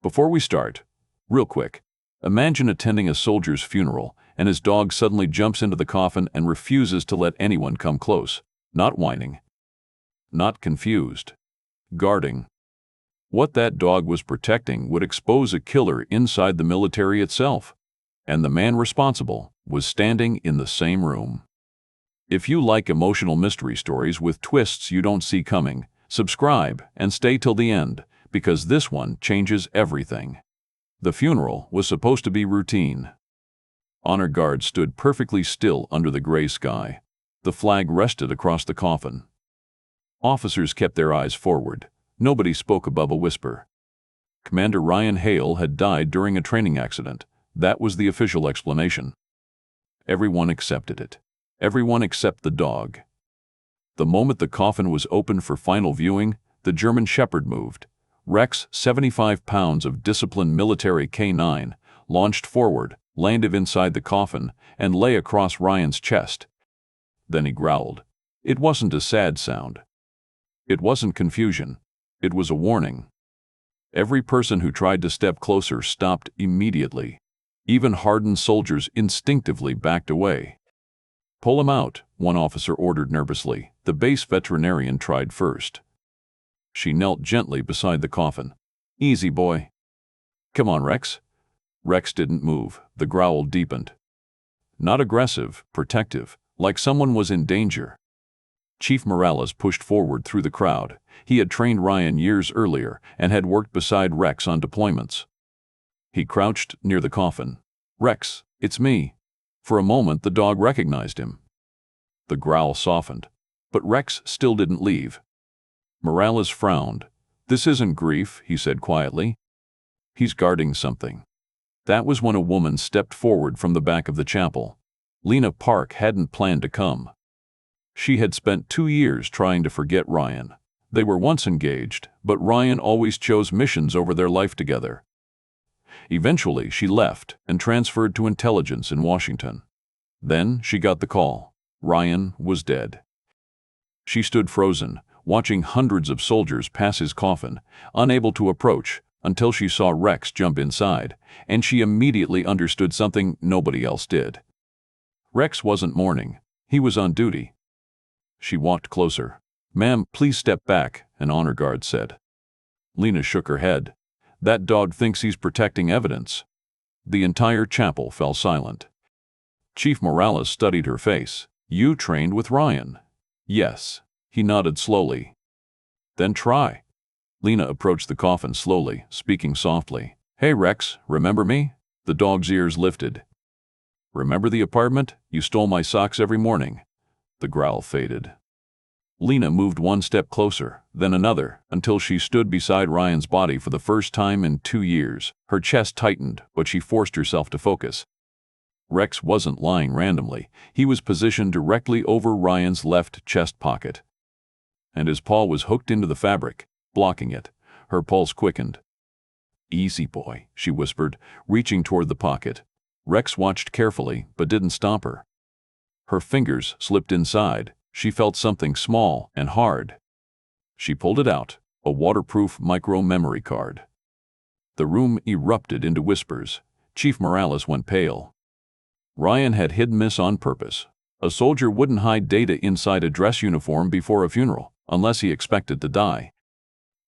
Before we start, real quick, imagine attending a soldier's funeral and his dog suddenly jumps into the coffin and refuses to let anyone come close. Not whining. Not confused. Guarding. What that dog was protecting would expose a killer inside the military itself, and the man responsible was standing in the same room. If you like emotional mystery stories with twists you don't see coming, subscribe and stay till the end, because this one changes everything. The funeral was supposed to be routine. Honor guards stood perfectly still under the gray sky. The flag rested across the coffin. Officers kept their eyes forward. Nobody spoke above a whisper. Commander Ryan Hale had died during a training accident. That was the official explanation. Everyone accepted it. Everyone except the dog. The moment the coffin was opened for final viewing, the German Shepherd moved. Rex, 75 pounds of disciplined military K9, launched forward, landed inside the coffin, and lay across Ryan's chest. Then he growled. It wasn't a sad sound. It wasn't confusion. It was a warning. Every person who tried to step closer stopped immediately. Even hardened soldiers instinctively backed away. Pull him out, one officer ordered nervously. The base veterinarian tried first. She knelt gently beside the coffin. Easy, boy. Come on, Rex. Rex didn't move. The growl deepened. Not aggressive, protective, like someone was in danger. Chief Morales pushed forward through the crowd. He had trained Ryan years earlier and had worked beside Rex on deployments. He crouched near the coffin. Rex, it's me. For a moment, the dog recognized him. The growl softened, but Rex still didn't leave. Morales frowned. This isn't grief, he said quietly. He's guarding something. That was when a woman stepped forward from the back of the chapel. Lena Park hadn't planned to come. She had spent 2 years trying to forget Ryan. They were once engaged, but Ryan always chose missions over their life together. Eventually, she left and transferred to intelligence in Washington. Then she got the call. Ryan was dead. She stood frozen, watching hundreds of soldiers pass his coffin, unable to approach, until she saw Rex jump inside, and she immediately understood something nobody else did. Rex wasn't mourning. He was on duty. She walked closer. Ma'am, please step back, an honor guard said. Lena shook her head. That dog thinks he's protecting evidence. The entire chapel fell silent. Chief Morales studied her face. You trained with Ryan? Yes. He nodded slowly. Then try. Lena approached the coffin slowly, speaking softly. Hey Rex, remember me? The dog's ears lifted. Remember the apartment? You stole my socks every morning. The growl faded. Lena moved one step closer, then another, until she stood beside Ryan's body for the first time in 2 years. Her chest tightened, but she forced herself to focus. Rex wasn't lying randomly. He was positioned directly over Ryan's left chest pocket. And his paw was hooked into the fabric, blocking it. Her pulse quickened. Easy, boy, she whispered, reaching toward the pocket. Rex watched carefully, but didn't stop her. Her fingers slipped inside. She felt something small and hard. She pulled it out, a waterproof micro-memory card. The room erupted into whispers. Chief Morales went pale. Ryan had hidden this on purpose. A soldier wouldn't hide data inside a dress uniform before a funeral, unless he expected to die.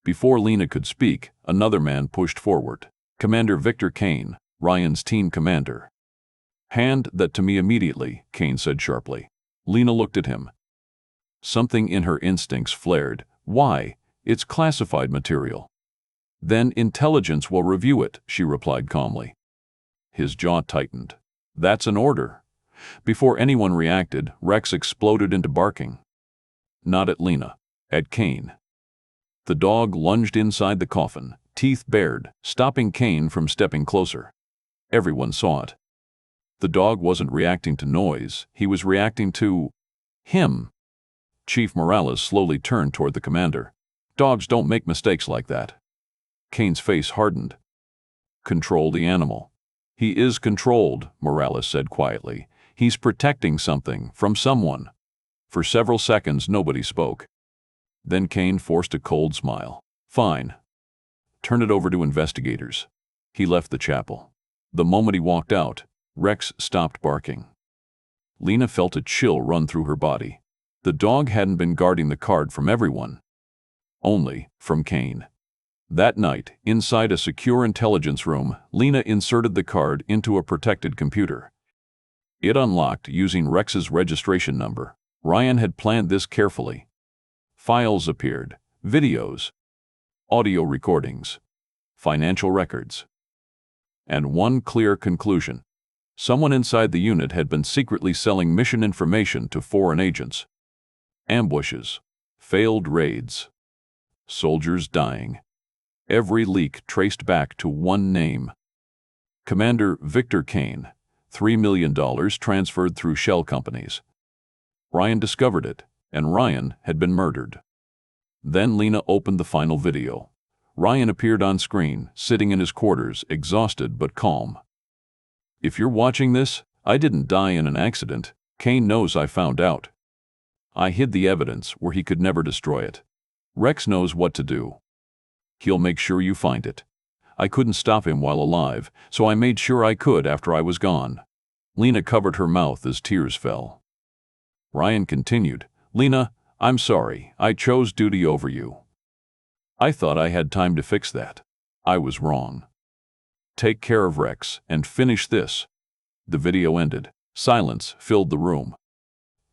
Before Lena could speak, another man pushed forward. Commander Victor Kane, Ryan's team commander. Hand that to me immediately, Kane said sharply. Lena looked at him. Something in her instincts flared. Why? It's classified material. Then intelligence will review it, she replied calmly. His jaw tightened. That's an order. Before anyone reacted, Rex exploded into barking. Not at Lena, at Kane. The dog lunged inside the coffin, teeth bared, stopping Kane from stepping closer. Everyone saw it. The dog wasn't reacting to noise, he was reacting to him. Chief Morales slowly turned toward the commander. Dogs don't make mistakes like that. Kane's face hardened. Control the animal. He is controlled, Morales said quietly. He's protecting something from someone. For several seconds, nobody spoke. Then Kane forced a cold smile. Fine. Turn it over to investigators." He left the chapel. The moment he walked out, Rex stopped barking. Lena felt a chill run through her body. The dog hadn't been guarding the card from everyone. Only from Kane. That night, inside a secure intelligence room, Lena inserted the card into a protected computer. It unlocked using Rex's registration number. Ryan had planned this carefully. Files appeared, videos, audio recordings, financial records. And one clear conclusion. Someone inside the unit had been secretly selling mission information to foreign agents. Ambushes, failed raids, soldiers dying. Every leak traced back to one name. Commander Victor Kane, $3 million transferred through shell companies. Ryan discovered it, and Ryan had been murdered. Then Lena opened the final video. Ryan appeared on screen, sitting in his quarters, exhausted but calm. "If you're watching this, I didn't die in an accident. Kane knows I found out. I hid the evidence where he could never destroy it. Rex knows what to do. He'll make sure you find it. I couldn't stop him while alive, so I made sure I could after I was gone." Lena covered her mouth as tears fell. Ryan continued, "Lena, I'm sorry. I chose duty over you. I thought I had time to fix that. I was wrong. Take care of Rex and finish this." The video ended. Silence filled the room.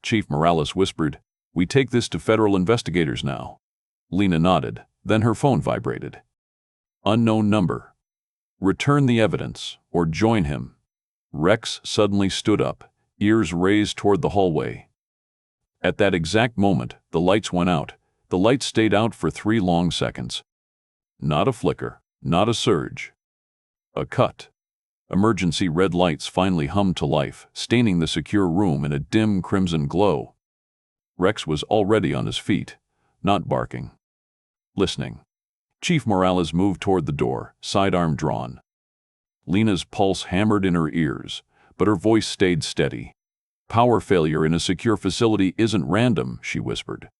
Chief Morales whispered, "We take this to federal investigators now." Lena nodded, then her phone vibrated. Unknown number. "Return the evidence, or join him." Rex suddenly stood up, ears raised toward the hallway. At that exact moment, the lights went out. The lights stayed out for 3 long seconds. Not a flicker, not a surge. A cut. Emergency red lights finally hummed to life, staining the secure room in a dim crimson glow. Rex was already on his feet, not barking. Listening. Chief Morales moved toward the door, sidearm drawn. Lena's pulse hammered in her ears, but her voice stayed steady. "Power failure in a secure facility isn't random," she whispered.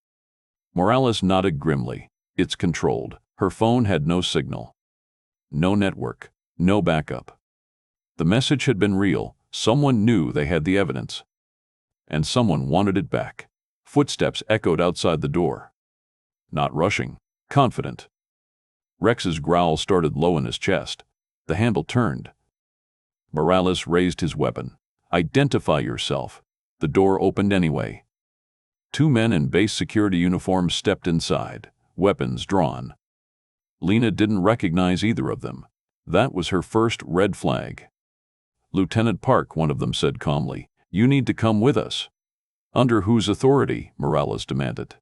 Morales nodded grimly. "It's controlled." Her phone had no signal. No network, no backup. The message had been real. Someone knew they had the evidence. And someone wanted it back. Footsteps echoed outside the door. Not rushing, confident. Rex's growl started low in his chest. The handle turned. Morales raised his weapon. "Identify yourself." The door opened anyway. 2 men in base security uniforms stepped inside, weapons drawn. Lena didn't recognize either of them. That was her first red flag. "Lieutenant Park," one of them said calmly, "you need to come with us." "Under whose authority?" Morales demanded.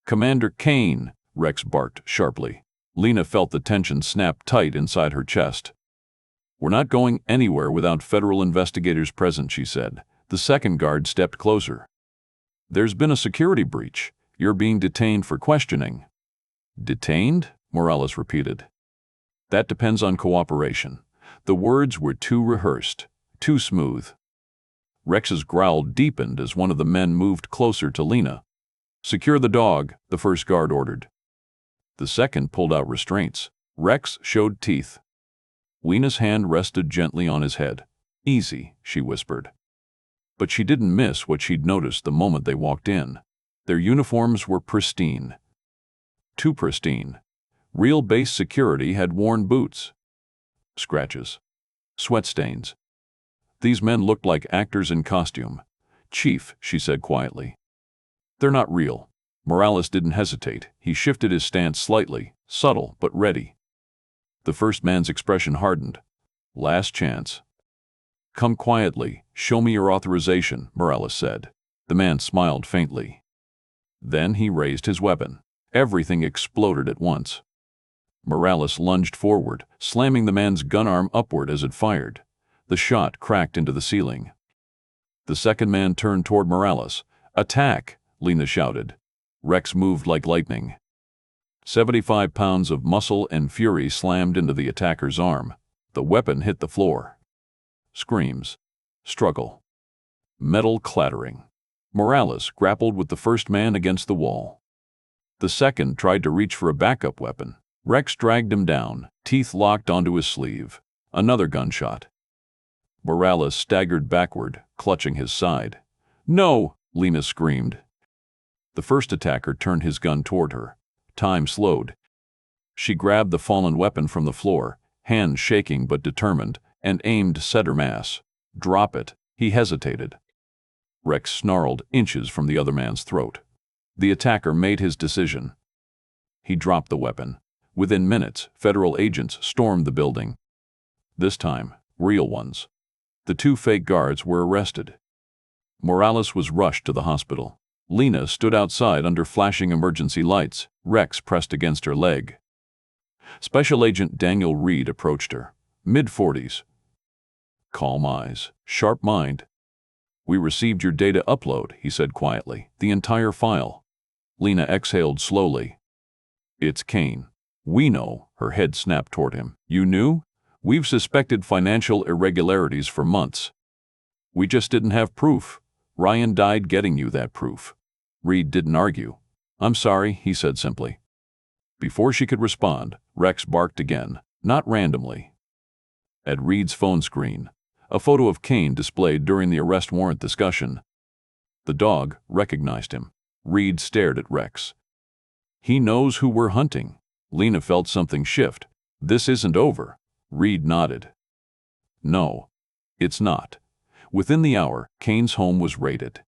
"Commander Kane," Rex barked sharply. Lena felt the tension snap tight inside her chest. "We're not going anywhere without federal investigators present," she said. The second guard stepped closer. "There's been a security breach. You're being detained for questioning." "Detained?" Morales repeated. "That depends on cooperation." The words were too rehearsed, too smooth. Rex's growl deepened as one of the men moved closer to Lena. "Secure the dog," the first guard ordered. The second pulled out restraints. Rex showed teeth. Lena's hand rested gently on his head. "Easy," she whispered. But she didn't miss what she'd noticed the moment they walked in. Their uniforms were pristine. Too pristine. Real base security had worn boots. Scratches. Sweat stains. These men looked like actors in costume. "Chief," she said quietly. "They're not real." Morales didn't hesitate. He shifted his stance slightly, subtle but ready. The first man's expression hardened. "Last chance." "Come quietly. Show me your authorization," Morales said. The man smiled faintly. Then he raised his weapon. Everything exploded at once. Morales lunged forward, slamming the man's gun arm upward as it fired. The shot cracked into the ceiling. The second man turned toward Morales. "Attack!" Lena shouted. Rex moved like lightning. 75 pounds of muscle and fury slammed into the attacker's arm. The weapon hit the floor. Screams. Struggle. Metal clattering. Morales grappled with the first man against the wall. The second tried to reach for a backup weapon. Rex dragged him down, teeth locked onto his sleeve. Another gunshot. Morales staggered backward, clutching his side. "No!" Lena screamed. The first attacker turned his gun toward her. Time slowed. She grabbed the fallen weapon from the floor, hands shaking but determined, and aimed center mass. "Drop it." He hesitated. Rex snarled inches from the other man's throat. The attacker made his decision. He dropped the weapon. Within minutes, federal agents stormed the building. This time, real ones. The two fake guards were arrested. Morales was rushed to the hospital. Lena stood outside under flashing emergency lights, Rex pressed against her leg. Special Agent Daniel Reed approached her, mid-40s. Calm eyes, sharp mind. "We received your data upload," he said quietly. "The entire file." Lena exhaled slowly. "It's Kane." "We know," her head snapped toward him. "You knew? We've suspected financial irregularities for months. We just didn't have proof. Ryan died getting you that proof." Reed didn't argue. "I'm sorry," he said simply. Before she could respond, Rex barked again, not randomly. At Reed's phone screen, a photo of Kane displayed during the arrest warrant discussion. The dog recognized him. Reed stared at Rex. "He knows who we're hunting." Lena felt something shift. "This isn't over." Reed nodded. "No, it's not." Within the hour, Kane's home was raided.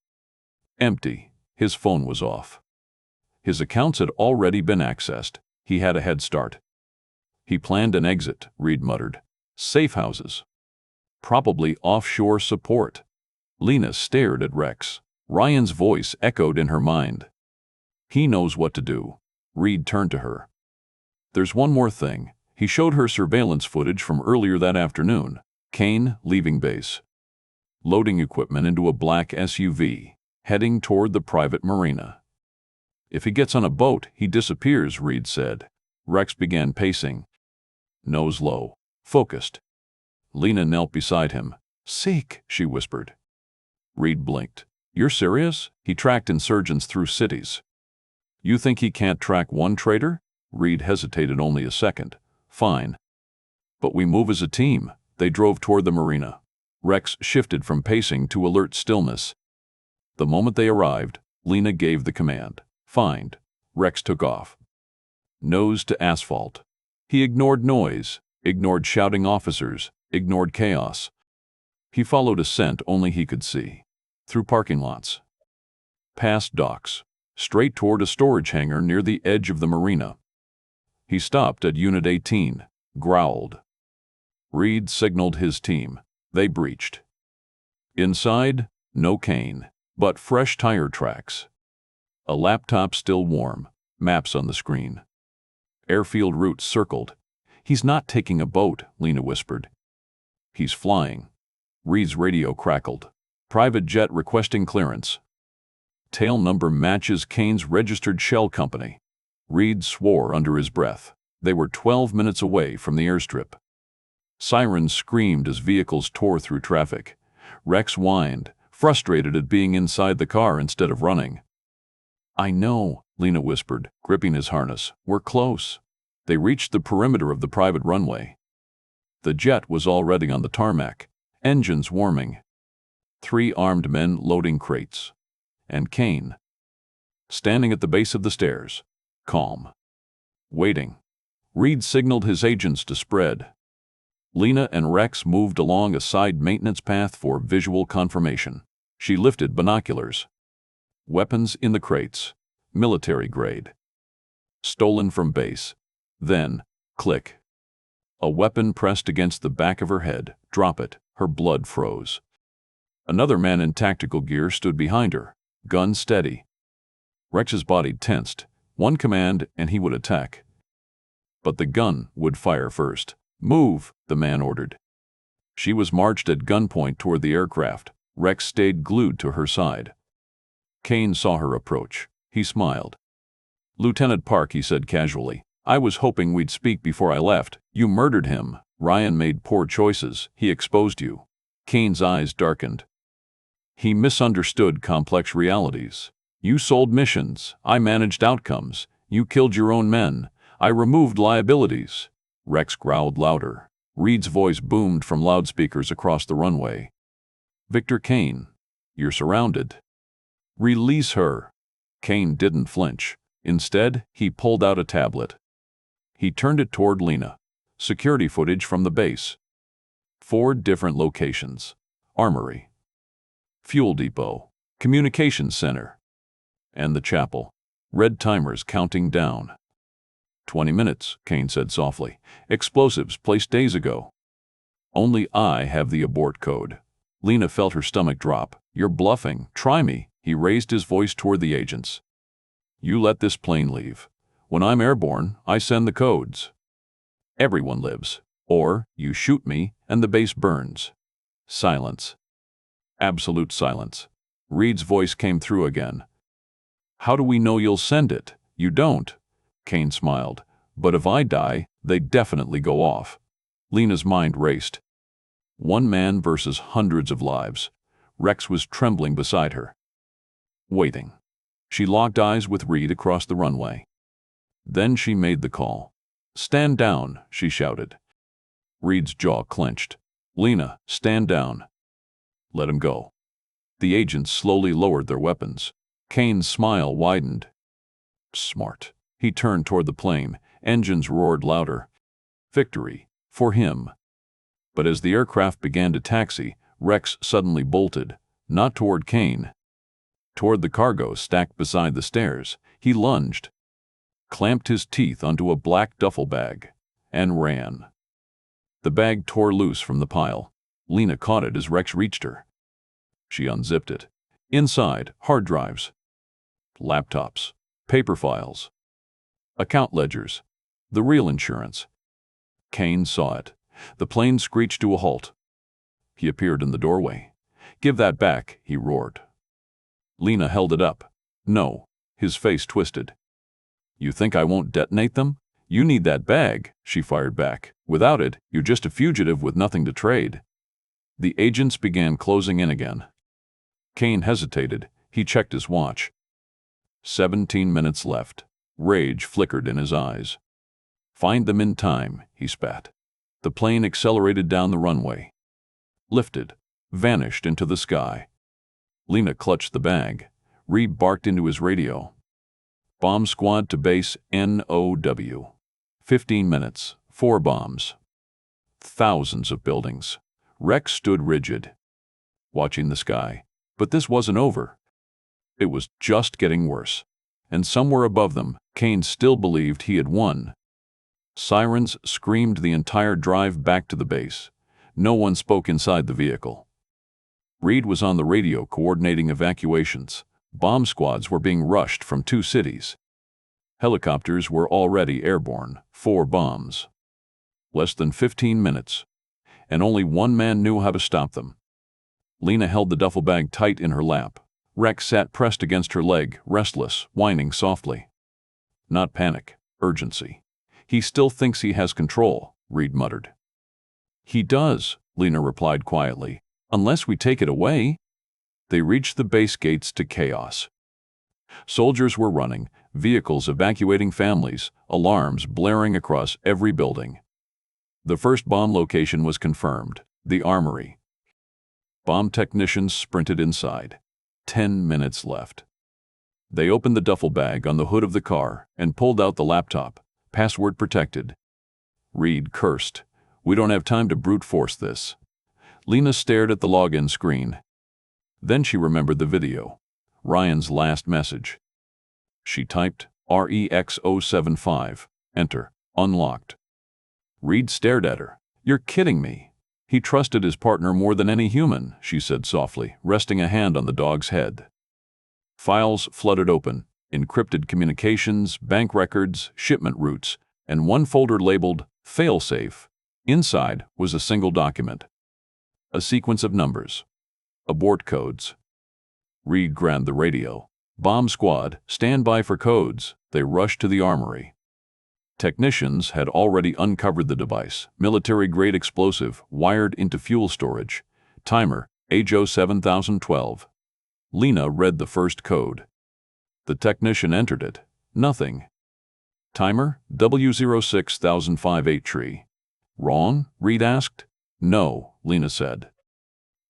Empty. His phone was off. His accounts had already been accessed. He had a head start. "He planned an exit," Reed muttered. "Safe houses. Probably offshore support." Lena stared at Rex. Ryan's voice echoed in her mind. "He knows what to do." Reed turned to her. "There's one more thing." He showed her surveillance footage from earlier that afternoon. Kane leaving base. Loading equipment into a black SUV, heading toward the private marina. "If he gets on a boat, he disappears," Reed said. Rex began pacing. Nose low, focused. Lena knelt beside him. "Seek," she whispered. Reed blinked. "You're serious?" He tracked insurgents through cities. "You think he can't track one traitor?" Reed hesitated only a second. "Fine. But we move as a team." They drove toward the marina. Rex shifted from pacing to alert stillness. The moment they arrived, Lena gave the command. "Find." Rex took off. Nose to asphalt. He ignored noise, ignored shouting officers, ignored chaos. He followed a scent only he could see. Through parking lots. Past docks. Straight toward a storage hangar near the edge of the marina. He stopped at Unit 18, growled. Reed signaled his team. They breached. Inside, no Kane, but fresh tire tracks. A laptop still warm, maps on the screen. Airfield routes circled. "He's not taking a boat," Lena whispered. "He's flying." Reed's radio crackled. "Private jet requesting clearance." Tail number matches Kane's registered shell company. Reed swore under his breath. They were 12 minutes away from the airstrip. Sirens screamed as vehicles tore through traffic. Rex whined, frustrated at being inside the car instead of running. "I know," Lena whispered, gripping his harness. "We're close." They reached the perimeter of the private runway. The jet was already on the tarmac, engines warming. 3 armed men loading crates. And Kane, standing at the base of the stairs, calm, waiting. Reed signaled his agents to spread. Lena and Rex moved along a side maintenance path for visual confirmation. She lifted binoculars. Weapons in the crates, military grade. Stolen from base. Then, click. A weapon pressed against the back of her head. "Drop it." Her blood froze. Another man in tactical gear stood behind her, gun steady. Rex's body tensed. One command and he would attack. But the gun would fire first. "Move," the man ordered. She was marched at gunpoint toward the aircraft. Rex stayed glued to her side. Kane saw her approach. He smiled. "Lieutenant Park," he said casually, "I was hoping we'd speak before I left. You murdered him. Ryan made poor choices. He exposed you." Kane's eyes darkened. "He misunderstood complex realities. You sold missions. I managed outcomes. You killed your own men. I removed liabilities. Rex growled louder. Reed's voice boomed from loudspeakers across the runway. Victor Kane, you're surrounded. Release her. Kane didn't flinch. Instead, he pulled out a tablet. He turned it toward Lena. Security footage from the base. 4 different locations. Armory, fuel depot, communications center, and the chapel. Red timers counting down. 20 minutes, Kane said softly. Explosives placed days ago. Only I have the abort code. Lena felt her stomach drop. You're bluffing. Try me. He raised his voice toward the agents. You let this plane leave. When I'm airborne, I send the codes. Everyone lives. Or you shoot me and the base burns. Silence. Absolute silence. Reed's voice came through again. How do we know you'll send it? You don't. Kane smiled. But if I die, they definitely go off. Lena's mind raced. 1 man versus hundreds of lives. Rex was trembling beside her. Waiting. She locked eyes with Reed across the runway. Then she made the call. Stand down, she shouted. Reed's jaw clenched. Lena, stand down. Let him go. The agents slowly lowered their weapons. Kane's smile widened. Smart. He turned toward the plane. Engines roared louder. Victory. For him. But as the aircraft began to taxi, Rex suddenly bolted. Not toward Kane. Toward the cargo stacked beside the stairs. He lunged, clamped his teeth onto a black duffel bag, and ran. The bag tore loose from the pile. Lena caught it as Rex reached her. She unzipped it. Inside, hard drives, laptops, paper files, account ledgers, the real insurance. Kane saw it. The plane screeched to a halt. He appeared in the doorway. Give that back, he roared. Lena held it up. No. His face twisted. You think I won't detonate them? You need that bag, she fired back. Without it, you're just a fugitive with nothing to trade. The agents began closing in again. Kane hesitated. He checked his watch. 17 minutes left. Rage flickered in his eyes. Find them in time, he spat. The plane accelerated down the runway. Lifted. Vanished into the sky. Lena clutched the bag. Reed barked into his radio. Bomb squad to base NOW. 15 minutes. 4 bombs. Thousands of buildings. Rex stood rigid, watching the sky. But this wasn't over. It was just getting worse. And somewhere above them, Kane still believed he had won. Sirens screamed the entire drive back to the base. No one spoke inside the vehicle. Reed was on the radio coordinating evacuations. Bomb squads were being rushed from 2 cities. Helicopters were already airborne. 4 bombs. Less than 15 minutes. And only 1 man knew how to stop them. Lena held the duffel bag tight in her lap. Rex sat pressed against her leg, restless, whining softly. Not panic, urgency. He still thinks he has control, Reed muttered. He does, Lena replied quietly. Unless we take it away. They reached the base gates to chaos. Soldiers were running, vehicles evacuating families, alarms blaring across every building. The first bomb location was confirmed, the armory. Bomb technicians sprinted inside. 10 minutes left. They opened the duffel bag on the hood of the car and pulled out the laptop, password protected. Reed cursed. We don't have time to brute force this. Lena stared at the login screen. Then she remembered the video. Ryan's last message. She typed REX075. Enter. Unlocked. Reed stared at her. You're kidding me. He trusted his partner more than any human, she said softly, resting a hand on the dog's head. Files flooded open. Encrypted communications, bank records, shipment routes, and one folder labeled Failsafe. Inside was a single document. A sequence of numbers. Abort codes. Reed grabbed the radio. Bomb squad, stand by for codes. They rushed to the armory. Technicians had already uncovered the device, military-grade explosive, wired into fuel storage. Timer, AJO 7012. Lena read the first code. The technician entered it. Nothing. Timer, W06058 tree. Wrong? Reed asked. No, Lena said.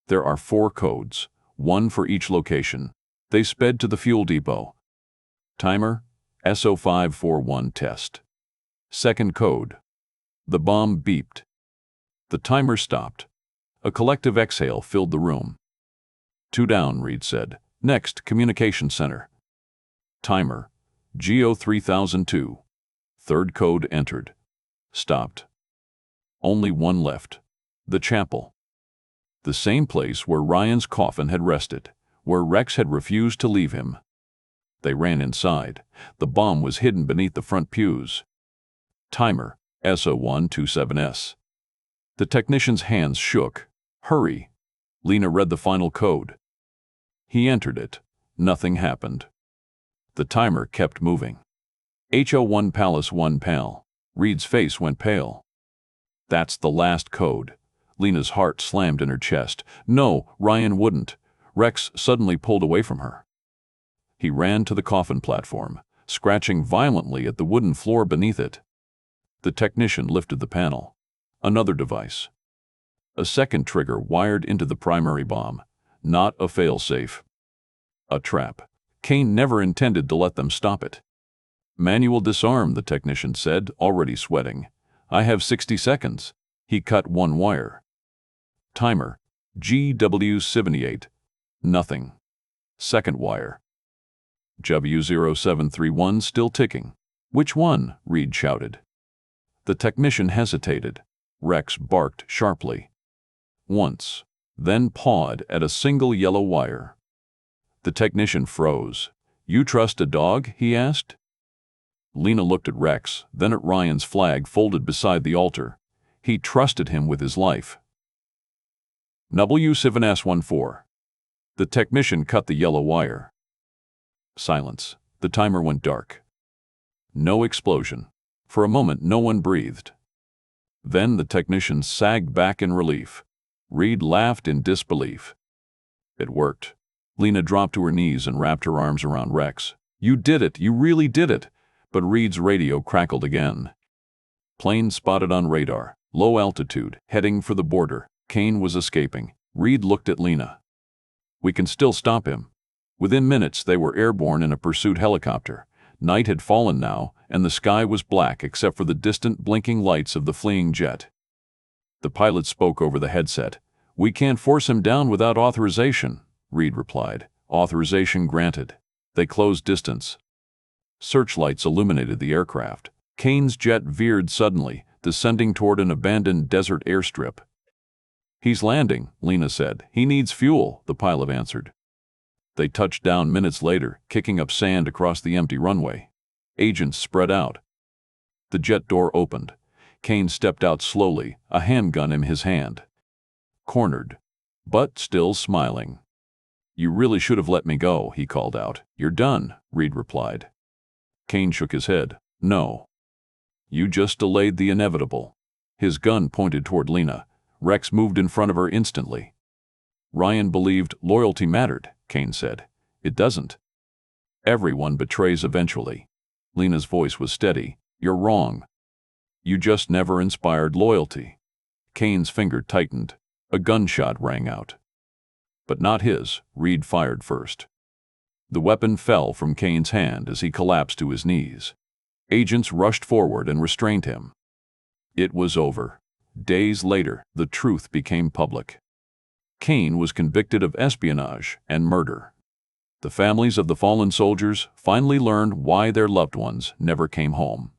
There are 4 codes, one for each location. They sped to the fuel depot. Timer, SO541 test. Second code. The bomb beeped. The timer stopped. A collective exhale filled the room. 2 down, Reed said. Next, communication center. Timer, GO3002. Third code entered. Stopped. Only one left. The chapel. The same place where Ryan's coffin had rested, where Rex had refused to leave him. They ran inside. The bomb was hidden beneath the front pews. Timer, SO127S. The technician's hands shook. Hurry. Lena read the final code. He entered it. Nothing happened. The timer kept moving. HO1 Palace 1 Pal. Reed's face went pale. That's the last code. Lena's heart slammed in her chest. No, Ryan wouldn't. Rex suddenly pulled away from her. He ran to the coffin platform, scratching violently at the wooden floor beneath it. The technician lifted the panel. Another device. A second trigger wired into the primary bomb. Not a failsafe. A trap. Kane never intended to let them stop it. Manual disarm, the technician said, already sweating. I have 60 seconds. He cut one wire. Timer, GW78. Nothing. Second wire. W0731 still ticking. Which one? Reed shouted. The technician hesitated. Rex barked sharply. Once, then pawed at a single yellow wire. The technician froze. You trust a dog? He asked. Lena looked at Rex, then at Ryan's flag folded beside the altar. He trusted him with his life. W7S14. The technician cut the yellow wire. Silence. The timer went dark. No explosion. For a moment, no one breathed. Then the technician sagged back in relief. Reed laughed in disbelief. It worked. Lena dropped to her knees and wrapped her arms around Rex. You did it. You really did it. But Reed's radio crackled again. Plane spotted on radar. Low altitude, heading for the border. Kane was escaping. Reed looked at Lena. We can still stop him. Within minutes, they were airborne in a pursuit helicopter. Night had fallen now, and the sky was black except for the distant blinking lights of the fleeing jet. The pilot spoke over the headset. We can't force him down without authorization, Reed replied. Authorization granted. They closed distance. Searchlights illuminated the aircraft. Kane's jet veered suddenly, descending toward an abandoned desert airstrip. He's landing, Lena said. He needs fuel, the pilot answered. They touched down minutes later, kicking up sand across the empty runway. Agents spread out. The jet door opened. Kane stepped out slowly, a handgun in his hand. Cornered, but still smiling. You really should have let me go, he called out. You're done, Reed replied. Kane shook his head. No. You just delayed the inevitable. His gun pointed toward Lena. Rex moved in front of her instantly. Ryan believed loyalty mattered, Kane said. It doesn't. Everyone betrays eventually. Lena's voice was steady. You're wrong. You just never inspired loyalty. Kane's finger tightened. A gunshot rang out. But not his. Reed fired first. The weapon fell from Kane's hand as he collapsed to his knees. Agents rushed forward and restrained him. It was over. Days later, the truth became public. Kane was convicted of espionage and murder. The families of the fallen soldiers finally learned why their loved ones never came home.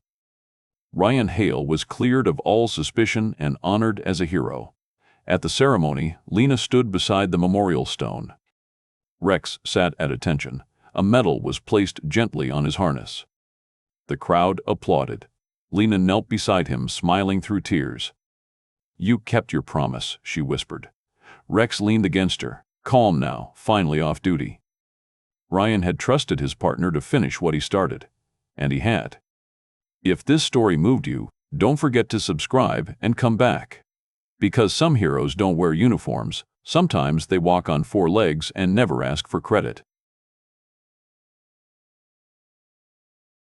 Ryan Hale was cleared of all suspicion and honored as a hero. At the ceremony, Lena stood beside the memorial stone. Rex sat at attention. A medal was placed gently on his harness. The crowd applauded. Lena knelt beside him, smiling through tears. You kept your promise, she whispered. Rex leaned against her, calm now, finally off duty. Ryan had trusted his partner to finish what he started, and he had. If this story moved you, don't forget to subscribe and come back. Because some heroes don't wear uniforms, sometimes they walk on 4 legs and never ask for credit.